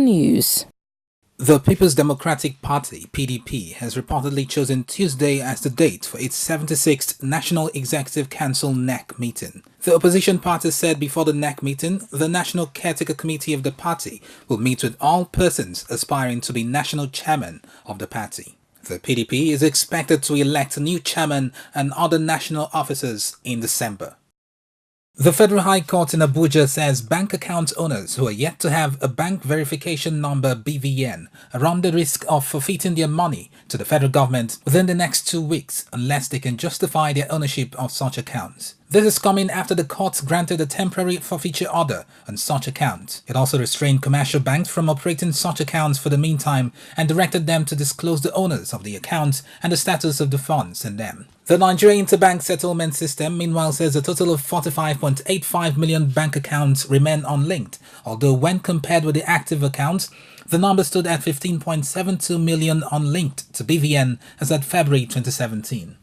news. The People's Democratic Party (PDP) has reportedly chosen Tuesday as the date for its 76th National Executive Council (NEC) meeting. The opposition party said before the NEC meeting, the National Caretaker Committee of the party will meet with all persons aspiring to be national chairman of the party. The PDP is expected to elect a new chairman and other national officers in December. The Federal High Court in Abuja says bank account owners who are yet to have a bank verification number (BVN) run the risk of forfeiting their money to the federal government within the next 2 weeks unless they can justify their ownership of such accounts. This is coming after the court granted a temporary forfeiture order on such accounts. It also restrained commercial banks from operating such accounts for the meantime and directed them to disclose the owners of the accounts and the status of the funds in them. The Nigerian Interbank Settlement System, meanwhile, says a total of 45.85 million bank accounts remain unlinked, although when compared with the active accounts, the number stood at 15.72 million unlinked to BVN as at February 2017.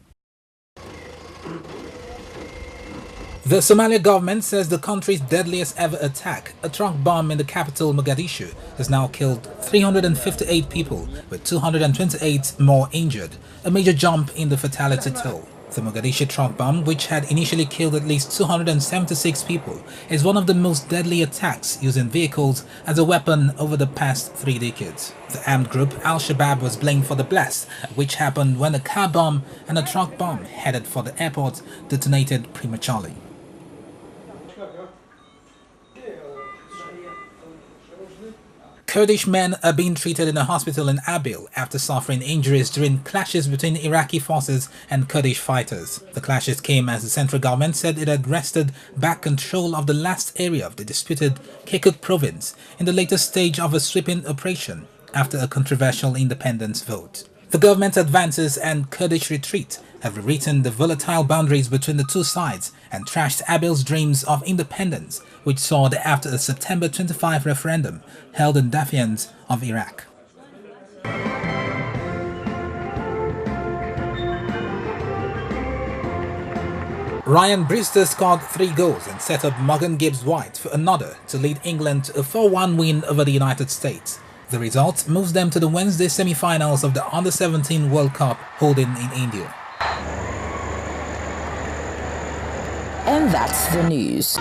The Somalia government says the country's deadliest ever attack, a truck bomb in the capital Mogadishu, has now killed 358 people, with 228 more injured, a major jump in the fatality toll. The Mogadishu truck bomb, which had initially killed at least 276 people, is one of the most deadly attacks using vehicles as a weapon over the past 3 decades. The armed group Al-Shabaab was blamed for the blast, which happened when a car bomb and a truck bomb headed for the airport detonated prematurely. Kurdish men are being treated in a hospital in Erbil after suffering injuries during clashes between Iraqi forces and Kurdish fighters. The clashes came as the central government said it had wrested back control of the last area of the disputed Kirkuk province in the latest stage of a sweeping operation after a controversial independence vote. The government advances and Kurdish retreat have rewritten the volatile boundaries between the two sides and trashed Erbil's dreams of independence, which soared after a September 25 referendum held in defiance of Iraq. Ryan Brewster scored 3 goals and set up Morgan Gibbs-White for another to lead England to a 4-1 win over the United States. The result moves them to the Wednesday semi-finals of the Under-17 World Cup holding in India. And that's the news.